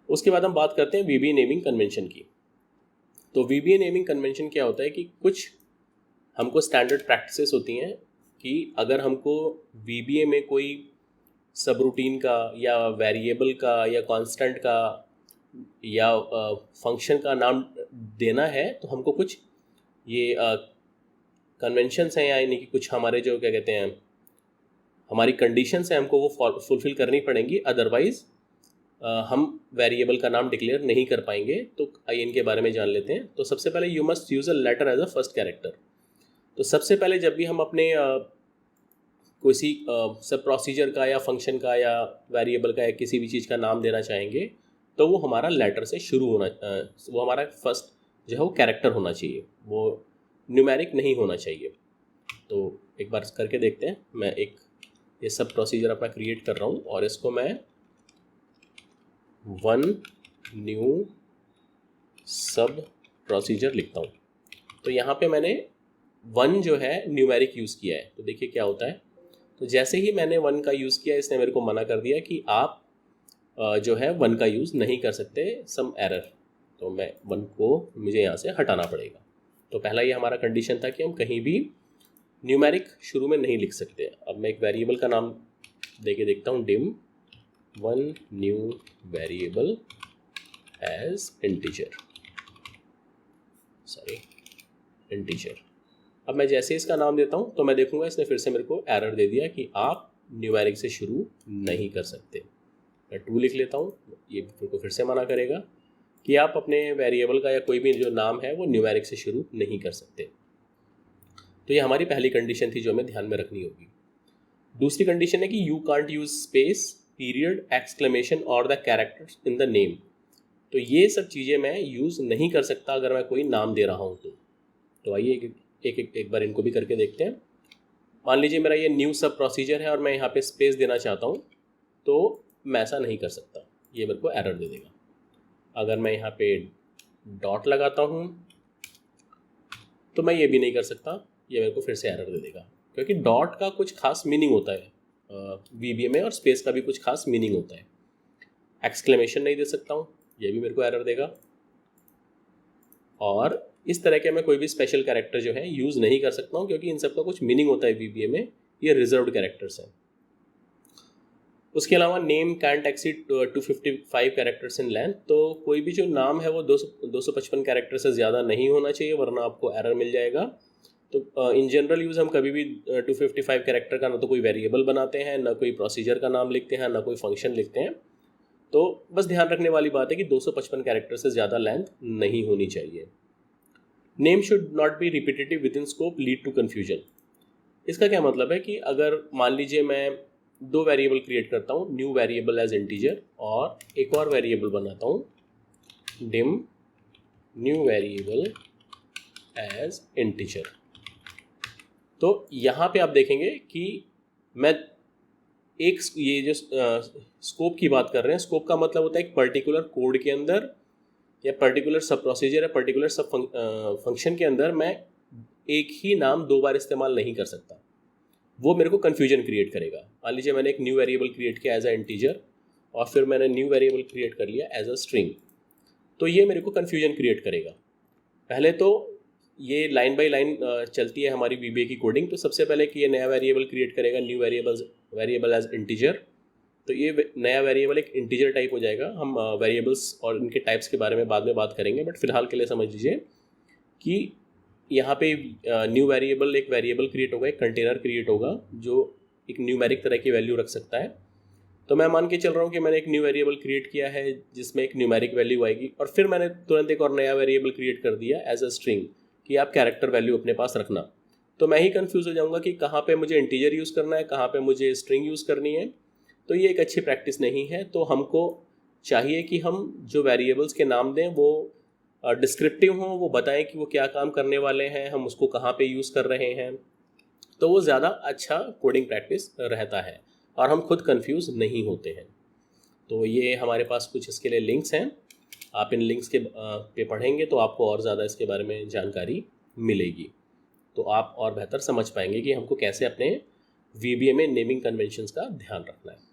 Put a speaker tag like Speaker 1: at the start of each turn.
Speaker 1: उसके बाद हम बात करते हैं VBA नेमिंग कन्वेंशन की। तो VBA नेमिंग कन्वेंशन क्या होता है कि कुछ हमको स्टैंडर्ड प्रैक्टिसेस होती हैं कि अगर हमको VBA में कोई सब रूटीन का या वेरिएबल का या कांस्टेंट का या फंक्शन का नाम देना है, तो हमको कुछ ये कन्वेंशंस हैं, यानी कि कुछ हमारे जो क्या कहते हैं हमारी कंडीशंस हैं, हमको वो फुलफिल करनी पड़ेंगी, अदरवाइज हम वेरिएबल का नाम डिक्लेयर नहीं कर पाएंगे। तो आइए इनके बारे में जान लेते हैं। तो सबसे पहले you must use a letter as a first character. तो सबसे पहले जब भी हम अपने किसी सब प्रोसीजर का या फंक्शन का या वेरिएबल का या किसी भी चीज़ का नाम देना चाहेंगे, तो वो हमारा लेटर से शुरू होना, वो हमारा फर्स्ट जो है वो कैरेक्टर होना चाहिए, वो न्यूमेरिक नहीं होना चाहिए। तो एक बार करके देखते हैं। मैं एक ये सब प्रोसीजर अपना क्रिएट कर रहा हूँ और इसको मैं वन न्यू सब प्रोसीजर लिखता हूँ। तो यहाँ पे मैंने वन जो है न्यूमेरिक यूज़ किया है। तो देखिए क्या होता है। तो जैसे ही मैंने वन का यूज़ किया, इसने मेरे को मना कर दिया कि आप जो है वन का यूज़ नहीं कर सकते, सम एरर। तो मैं वन को मुझे यहाँ से हटाना पड़ेगा। तो पहला ये हमारा कंडीशन था कि हम कहीं भी न्यूमेरिक शुरू में नहीं लिख सकते। अब मैं एक वेरिएबल का नाम दे के देखता हूँ, dim one new variable as integer, integer. अब मैं जैसे इसका नाम देता हूँ तो मैं देखूंगा इसने फिर से मेरे को एरर दे दिया कि आप न्यूमेरिक से शुरू नहीं कर सकते। मैं 2 लिख लेता हूँ, ये मेरे को फिर से मना करेगा कि आप अपने वेरिएबल का या कोई भी जो नाम है वो न्यूमेरिक से शुरू नहीं कर सकते। तो ये हमारी पहली कंडीशन थी जो हमें ध्यान में रखनी होगी। दूसरी कंडीशन है कि you can't use space, period, exclamation और the characters in the name. तो ये सब चीज़ें मैं यूज़ नहीं कर सकता अगर मैं कोई नाम दे रहा हूँ तो आइए एक बार इनको भी करके देखते हैं। मान लीजिए मेरा ये न्यू सब प्रोसीजर है और मैं यहाँ पे स्पेस देना चाहता हूँ, तो मैं ऐसा नहीं कर सकता, ये मेरे को एरर दे देगा। अगर मैं यहाँ पे डॉट लगाता हूँ तो मैं ये भी नहीं कर सकता, ये मेरे को फिर से एरर दे देगा, क्योंकि डॉट का कुछ खास मीनिंग होता है VBA में और स्पेस का भी कुछ खास मीनिंग होता है। एक्सक्लेमेशन नहीं दे सकता हूँ, ये भी मेरे को एरर देगा। और इस तरह के मैं कोई भी स्पेशल कैरेक्टर जो है यूज़ नहीं कर सकता हूँ, क्योंकि इन सब का कुछ मीनिंग होता है VBA में, ये रिजर्व्ड कैरेक्टर्स हैं। उसके अलावा name can't exceed 255 characters in length. तो कोई भी जो नाम है वो 255 कैरेक्टर से ज़्यादा नहीं होना चाहिए, वरना आपको एरर मिल जाएगा। तो इन जनरल यूज़ हम कभी भी 255 कैरेक्टर का ना तो कोई वेरिएबल बनाते हैं, ना कोई प्रोसीजर का नाम लिखते हैं, ना कोई फंक्शन लिखते हैं। तो बस ध्यान रखने वाली बात है कि 255 कैरेक्टर से ज़्यादा लेंथ नहीं होनी चाहिए। Name should not be repetitive within scope lead to confusion. इसका क्या मतलब है कि अगर मान लीजिए मैं 2 वेरिएबल क्रिएट करता हूँ, न्यू वेरिएबल एज इंटीजर, और एक और वेरिएबल बनाता हूँ dim new variable as integer. तो यहाँ पे आप देखेंगे कि मैं एक ये जो स्कोप की बात कर रहे हैं, स्कोप का मतलब होता है एक पर्टिकुलर कोड के अंदर या पर्टिकुलर सब प्रोसीजर या पर्टिकुलर सब फंक्शन के अंदर मैं एक ही नाम 2 बार इस्तेमाल नहीं कर सकता। वो मेरे को कन्फ्यूजन क्रिएट करेगा। मान लीजिए मैंने एक न्यू वेरिएबल क्रिएट किया एज अ इंटीजर और फिर मैंने न्यू वेरिएबल क्रिएट कर लिया एज अ स्ट्रिंग, तो ये मेरे को कन्फ्यूजन क्रिएट करेगा। पहले तो ये लाइन बाय लाइन चलती है हमारी VBA की कोडिंग। तो सबसे पहले कि ये नया वेरिएबल क्रिएट करेगा, न्यू वेरिएबल एज इंटीजर। तो ये नया वेरिएबल एक इंटीजर टाइप हो जाएगा। हम वेरिएबल्स और इनके टाइप्स के बारे में बाद में बात करेंगे, बट फिलहाल के लिए समझ लीजिए कि यहाँ पे न्यू वेरिएबल एक वेरिएबल क्रिएट होगा, एक कंटेनर क्रिएट होगा जो एक न्यूमेरिक तरह की वैल्यू रख सकता है। तो मैं मान के चल रहा हूँ कि मैंने एक न्यू वेरिएबल क्रिएट किया है जिसमें एक न्यूमेरिक वैल्यू आएगी, और फिर मैंने तुरंत एक और नया वेरिएबल क्रिएट कर दिया एज अ स्ट्रिंग कि आप कैरेक्टर वैल्यू अपने पास रखना। तो मैं ही कंफ्यूज हो जाऊँगा कि कहाँ पे मुझे इंटीजर यूज़ करना है, कहाँ पे मुझे स्ट्रिंग यूज़ करनी है। तो ये एक अच्छी प्रैक्टिस नहीं है। तो हमको चाहिए कि हम जो वेरिएबल्स के नाम दें वो डिस्क्रिप्टिव हों, वो बताएं कि वो क्या काम करने वाले हैं, हम उसको कहाँ पे यूज़ कर रहे हैं। तो वो ज़्यादा अच्छा कोडिंग प्रैक्टिस रहता है और हम खुद कंफ्यूज नहीं होते हैं। तो ये हमारे पास कुछ इसके लिए लिंक्स हैं, आप इन लिंक्स के पे पढ़ेंगे तो आपको और ज़्यादा इसके बारे में जानकारी मिलेगी। तो आप और बेहतर समझ पाएंगे कि हमको कैसे अपने VBA में नेमिंग कन्वेंशंस का ध्यान रखना है।